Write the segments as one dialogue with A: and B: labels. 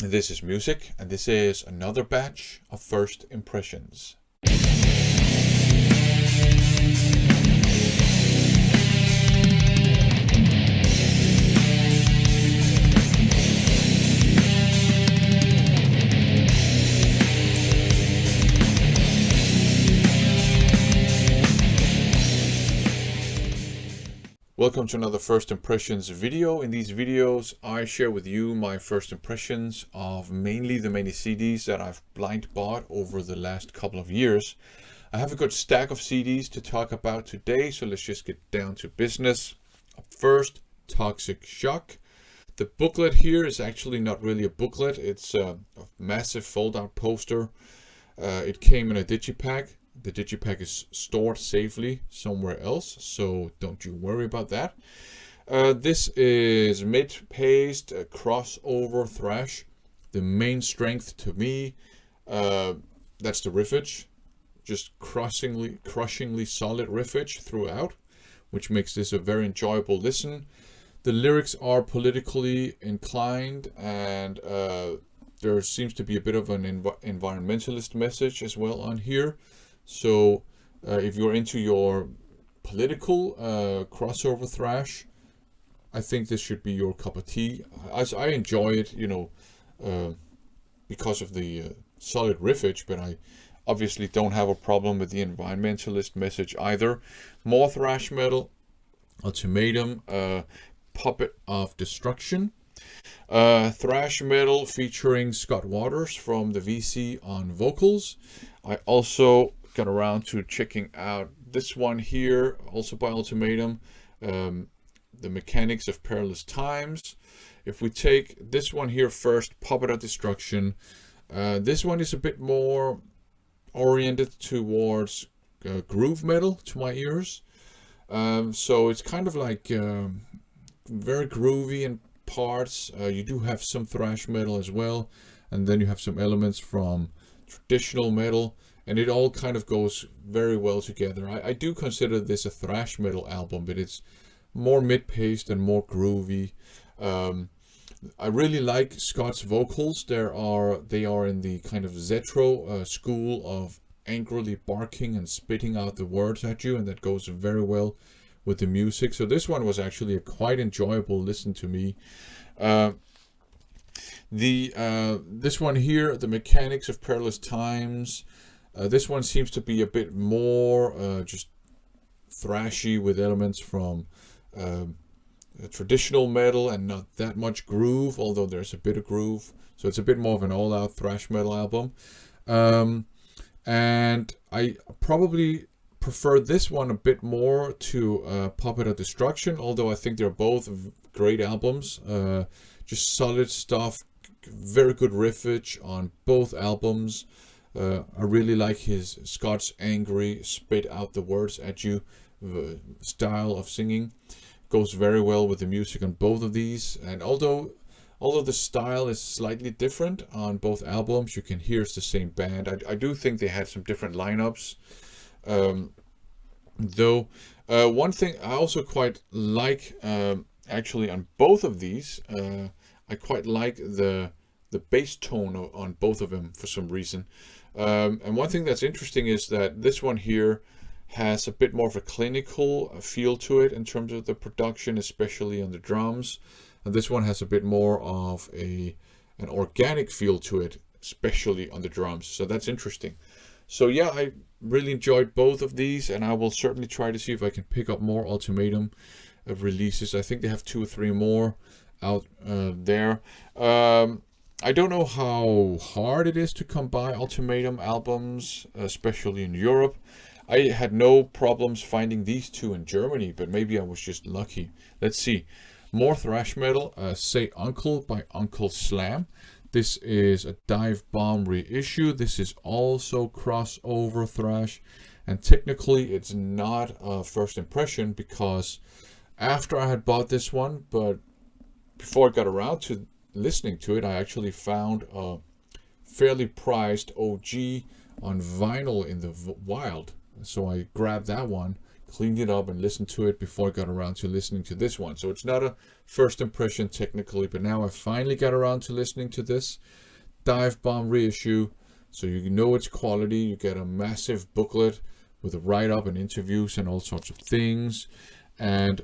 A: This is music, and this is another batch of first impressions. Welcome to another First Impressions video. In these videos, I share with you my first impressions of mainly the many CDs that I've blind bought over the last couple of years. I have a good stack of CDs to talk about today, so let's just get down to business. Up first, Toxic Shock. The booklet here is actually not really a booklet, it's a massive fold-out poster. It came in a digipack. The digipack is stored safely somewhere else, so don't you worry about that. This is mid-paced crossover thrash. The main strength to me, that's the riffage. Just crushingly solid riffage throughout, which makes this a very enjoyable listen. The lyrics are politically inclined, and there seems to be a bit of an environmentalist message as well on here. So if you're into your political crossover thrash, I think this should be your cup of tea. I enjoy it, because of the solid riffage, but I obviously don't have a problem with the environmentalist message either. More thrash metal, Ultimatum, Puppet of Destruction. Thrash metal featuring Scott Waters from the VC on vocals. I also got around to checking out this one here, also by Ultimatum, The Mechanics of Perilous Times. If we take this one here first, Puppet of Destruction, this one is a bit more oriented towards groove metal to my ears. So it's kind of like very groovy in parts. You do have some thrash metal as well, and then you have some elements from traditional metal, and it all kind of goes very well together. I do consider this a thrash metal album, but it's more mid-paced and more groovy. I really like Scott's vocals. They are in the kind of Zetro school of angrily barking and spitting out the words at you, and that goes very well with the music. So this one was actually a quite enjoyable listen to me. This one here, The Mechanics of Perilous Times, this one seems to be a bit more just thrashy with elements from traditional metal and not that much groove, although there's a bit of groove. So it's a bit more of an all-out thrash metal album. And I probably prefer this one a bit more to Puppet of Destruction, although I think they're both great albums. Just solid stuff, very good riffage on both albums. I really like his Scott's angry, spit out the words at you style of singing. Goes very well with the music on both of these. And although the style is slightly different on both albums, you can hear it's the same band. I do think they had some different lineups. Though one thing I also quite like, actually on both of these, I quite like the bass tone on both of them for some reason. And one thing that's interesting is that this one here has a bit more of a clinical feel to it in terms of the production, especially on the drums. And this one has a bit more of an organic feel to it, especially on the drums. So that's interesting. So yeah, I really enjoyed both of these, and I will certainly try to see if I can pick up more Ultimatum releases. I think they have 2 or 3 more out there. I don't know how hard it is to come by Ultimatum albums, especially in Europe. I had no problems finding these 2 in Germany, but maybe I was just lucky. Let's see. More thrash metal, Say Uncle by Uncle Slam. This is a Dive Bomb reissue. This is also crossover thrash, and technically it's not a first impression because after I had bought this one, but before I got around to listening to it, I actually found a fairly priced OG on vinyl in the wild. So I grabbed that one, cleaned it up and listened to it before I got around to listening to this one. So it's not a first impression technically, but now I finally got around to listening to this Dive Bomb reissue. So you know it's quality. You get a massive booklet with a write-up and interviews and all sorts of things. And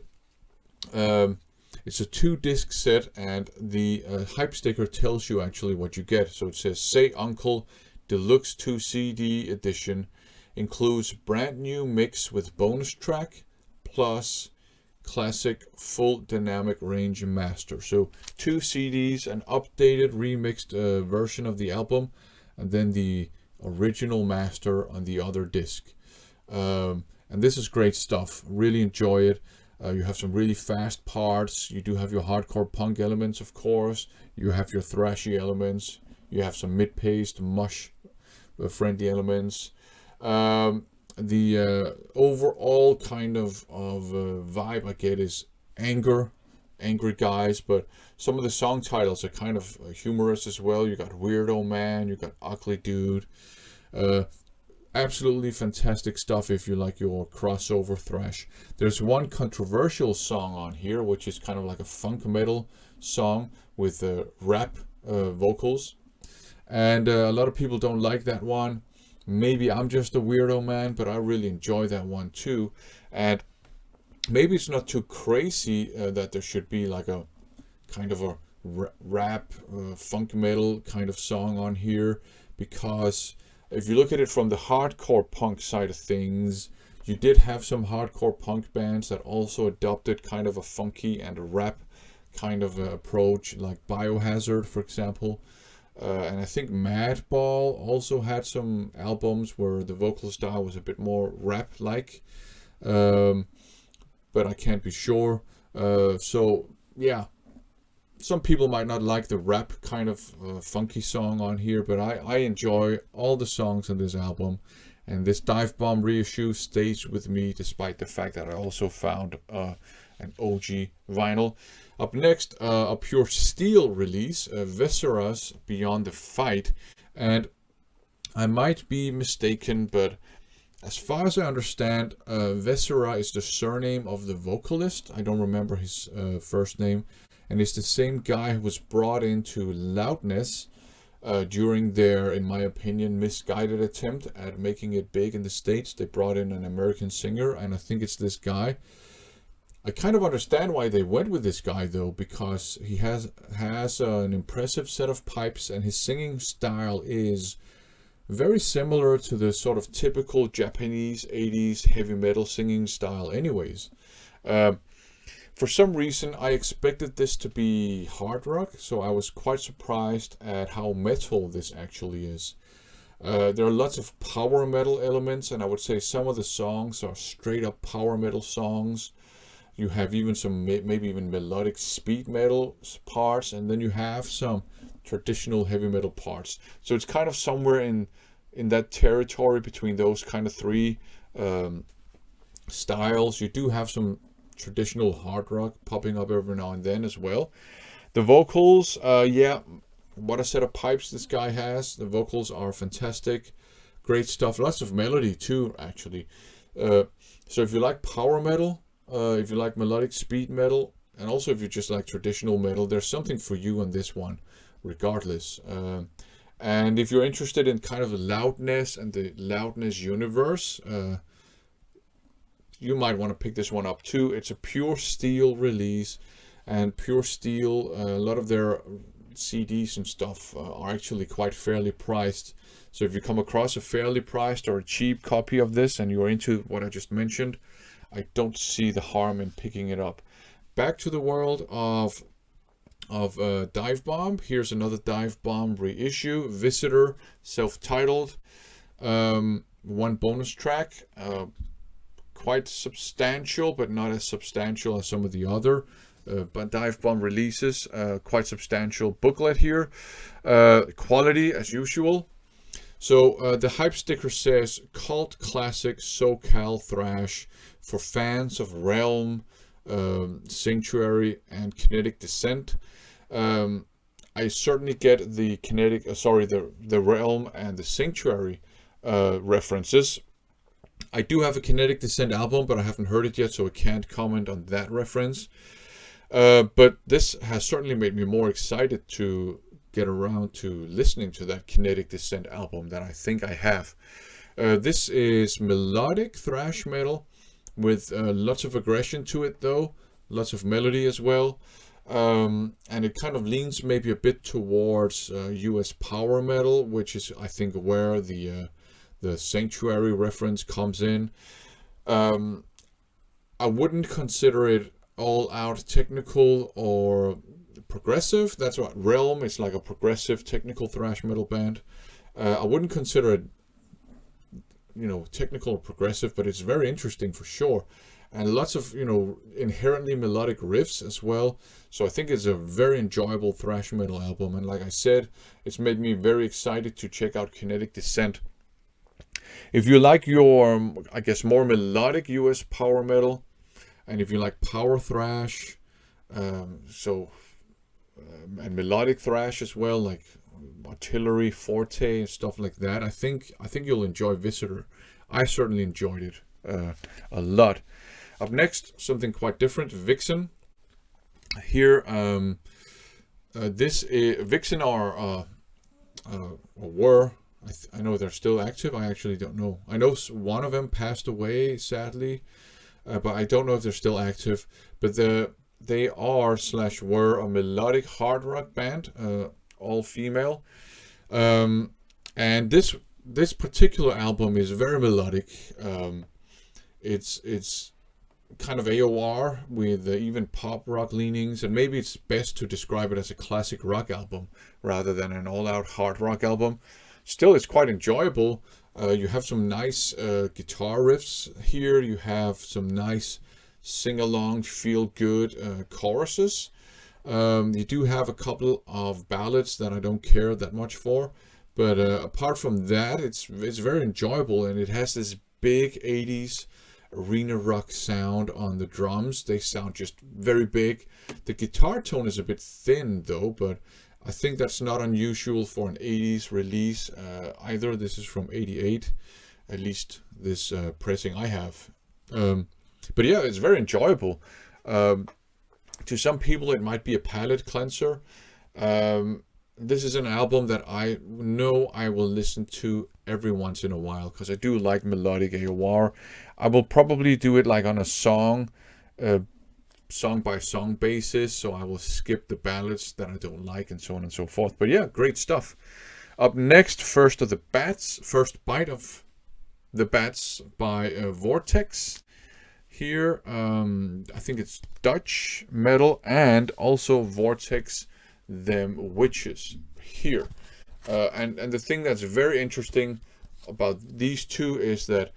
A: it's a 2-disc set, and the hype sticker tells you actually what you get. So it says, Say Uncle Deluxe 2 CD edition includes brand new mix with bonus track plus classic full dynamic range master. So 2 CDs, an updated remixed version of the album, and then the original master on the other disc. And this is great stuff. Really enjoy it. You have some really fast parts. You do have your hardcore punk elements, of course. You have your thrashy elements. You have some mid-paced, mush friendly elements. The overall kind of vibe I get is angry guys, but some of the song titles are kind of humorous as well. You got Weirdo Man, you got Ugly Dude. Absolutely fantastic stuff if you like your crossover thrash. There's one controversial song on here, which is kind of like a funk metal song with rap vocals. And a lot of people don't like that one. Maybe I'm just a weirdo man, but I really enjoy that one too. And maybe it's not too crazy that there should be like a kind of a rap, funk metal kind of song on here, because if you look at it from the hardcore punk side of things, you did have some hardcore punk bands that also adopted kind of a funky and a rap kind of approach, like Biohazard, for example. And I think Madball also had some albums where the vocal style was a bit more rap-like, but I can't be sure. So yeah, some people might not like the rap kind of funky song on here, but I enjoy all the songs on this album, and this Dive Bomb reissue stays with me despite the fact that I also found an OG vinyl. Up next, a Pure Steel release, Viscera's Beyond the Fight, and I might be mistaken, but as far as I understand, Viscera is the surname of the vocalist. I don't remember his first name. And it's the same guy who was brought into Loudness during their, in my opinion, misguided attempt at making it big in the States. They brought in an American singer, and I think it's this guy. I kind of understand why they went with this guy, though, because he has an impressive set of pipes, and his singing style is very similar to the sort of typical Japanese 80s heavy metal singing style anyways. For some reason, I expected this to be hard rock, so I was quite surprised at how metal this actually is. There are lots of power metal elements, and I would say some of the songs are straight up power metal songs. You have even some, maybe even melodic speed metal parts, and then you have some traditional heavy metal parts. So it's kind of somewhere in that territory between those kind of three styles. You do have some traditional hard rock popping up every now and then as well. The vocals, yeah, what a set of pipes this guy has. The vocals are fantastic, great stuff. Lots of melody too, actually. So if you like power metal, if you like melodic speed metal, and also if you just like traditional metal, there's something for you on this one regardless. And if you're interested in kind of the Loudness and the Loudness universe, you might want to pick this one up too. It's a Pure Steel release, and Pure Steel, a lot of their CDs and stuff are actually quite fairly priced. So if you come across a fairly priced or a cheap copy of this and you're into what I just mentioned, I don't see the harm in picking it up. Back to the world of Dive Bomb. Here's another Dive Bomb reissue, Visitor, self-titled. One bonus track, quite substantial, but not as substantial as some of the other but Dive Bomb releases. Quite substantial booklet here. Quality as usual. So the hype sticker says cult classic SoCal thrash for fans of Realm, Sanctuary, and Kinetic Descent. I certainly get the the Realm and the Sanctuary references. I do have a Kinetic Descent album, but I haven't heard it yet, so I can't comment on that reference. But this has certainly made me more excited to get around to listening to that Kinetic Descent album that I think I have. This is melodic thrash metal with lots of aggression to it, though, lots of melody as well. And it kind of leans maybe a bit towards US power metal, which is, I think, where the Sanctuary reference comes in. I wouldn't consider it all out technical or progressive. That's what Realm is, like a progressive technical thrash metal band. I wouldn't consider it, technical or progressive, but it's very interesting for sure. And lots of, inherently melodic riffs as well. So I think it's a very enjoyable thrash metal album. And like I said, it's made me very excited to check out Kinetic Descent. If you like your, I guess, more melodic US power metal, and if you like power thrash, and melodic thrash as well, like artillery, forte, and stuff like that, I think you'll enjoy Visitor. I certainly enjoyed it a lot. Up next, something quite different, Vixen. Here, Vixen were. I know they're still active. I actually don't know. I know one of them passed away, sadly, but I don't know if they're still active. But they are/were a melodic hard rock band, all female. And this particular album is very melodic. It's kind of AOR with even pop rock leanings, and maybe it's best to describe it as a classic rock album rather than an all-out hard rock album. Still, it's quite enjoyable. You have some nice guitar riffs here. You have some nice sing-along, feel-good choruses. You do have a couple of ballads that I don't care that much for, but apart from that, it's very enjoyable, and it has this big 80s arena rock sound on the drums. They sound just very big. The guitar tone is a bit thin though, but I think that's not unusual for an 80s release either. This is from 88, at least this pressing I have. But yeah, it's very enjoyable. To some people it might be a palate cleanser. This is an album that I know I will listen to every once in a while, because I do like melodic AOR. I will probably do it like on a song by song basis, so I will skip the ballads that I don't like and so on and so forth. But yeah, great stuff. Up next, First Bite of the Bats by Vortex. Here, I think it's Dutch metal, and also Vortex Them Witches here. And the thing that's very interesting about these two is that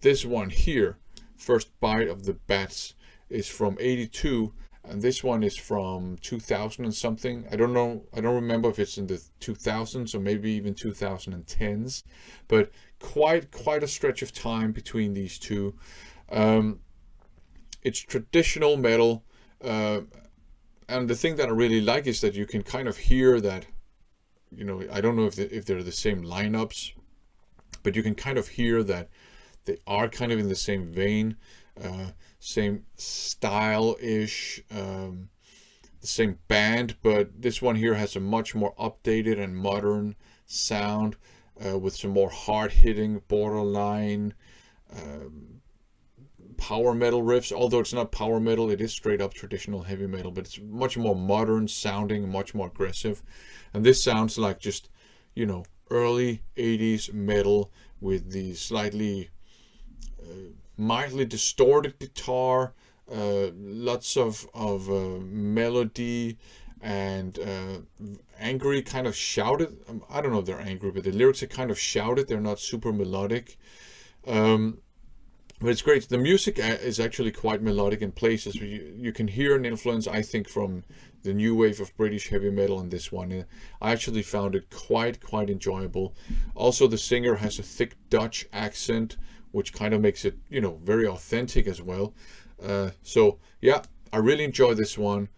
A: this one here, First Bite of the Bats, is from 82, and this one is from 2000 and something. I don't know. I don't remember if it's in the 2000s or maybe even 2010s, but quite a stretch of time between these two. It's traditional metal, and the thing that I really like is that you can kind of hear that, I don't know if they're the same lineups, but you can kind of hear that they are kind of in the same vein, same style-ish, the same band, but this one here has a much more updated and modern sound, with some more hard-hitting, borderline power metal riffs. Although it's not power metal, it is straight up traditional heavy metal, but it's much more modern sounding, much more aggressive. And this sounds like just, early 80s metal with the slightly mildly distorted guitar, lots of melody, and angry, kind of shouted. I don't know if they're angry, but the lyrics are kind of shouted. They're not super melodic. But it's great. The music is actually quite melodic in places. You can hear an influence, I think, from the new wave of British heavy metal in this one. I actually found it quite enjoyable. Also, the singer has a thick Dutch accent, which kind of makes it, very authentic as well. So yeah, I really enjoy this one.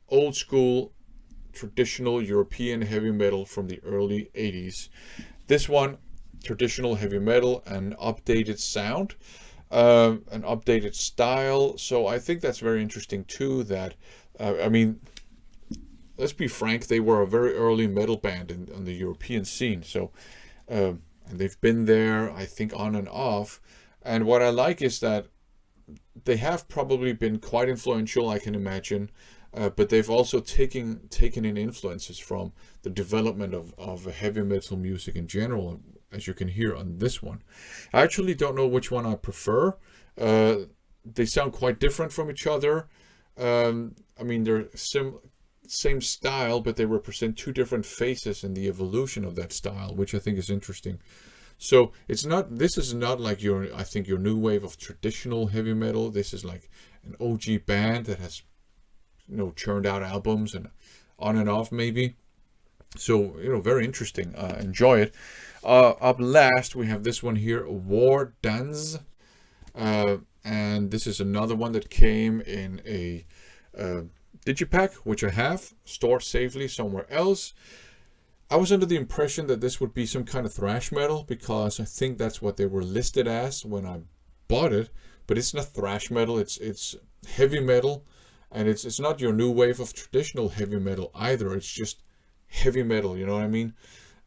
A: Old school, traditional European heavy metal from the early 80s. This one traditional heavy metal, an updated sound, an updated style. So I think that's very interesting too. That I mean, let's be frank, they were a very early metal band on the European scene. So and they've been there, I think, on and off. And what I like is that they have probably been quite influential, I can imagine, but they've also taken in influences from the development of heavy metal music in general, as you can hear on this one. I actually don't know which one I prefer. They sound quite different from each other. I mean, they're same style, but they represent two different phases in the evolution of that style, which I think is interesting. So this is not like I think your new wave of traditional heavy metal. This is like an OG band that has, churned out albums and on and off maybe. So, very interesting. Enjoy it. Up last, we have this one here, War Dance. And this is another one that came in a digipack, which I have stored safely somewhere else. I was under the impression that this would be some kind of thrash metal, because I think that's what they were listed as when I bought it. But it's not thrash metal. It's heavy metal, and it's not your new wave of traditional heavy metal either. It's just heavy metal. You know what I mean?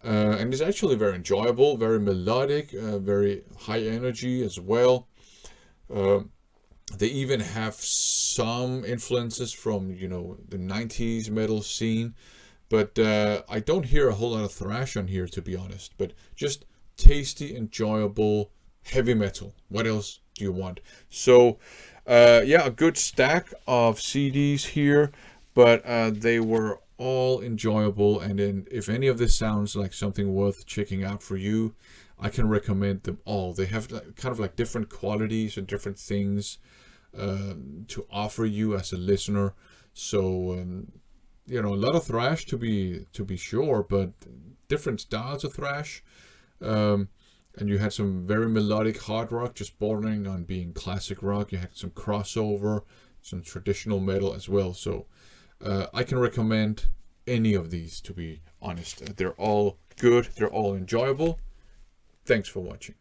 A: And it's actually very enjoyable, very melodic, very high energy as well. They even have some influences from the 90s metal scene. But I don't hear a whole lot of thrash on here, to be honest. But just tasty, enjoyable heavy metal. What else do you want? So, yeah, a good stack of CDs here. But they were all enjoyable. And then if any of this sounds like something worth checking out for you, I can recommend them all. They have kind of like different qualities and different things to offer you as a listener. So... a lot of thrash to be sure, but different styles of thrash. And you had some very melodic hard rock, just bordering on being classic rock. You had some crossover, some traditional metal as well. So I can recommend any of these, to be honest. They're all good. They're all enjoyable. Thanks for watching.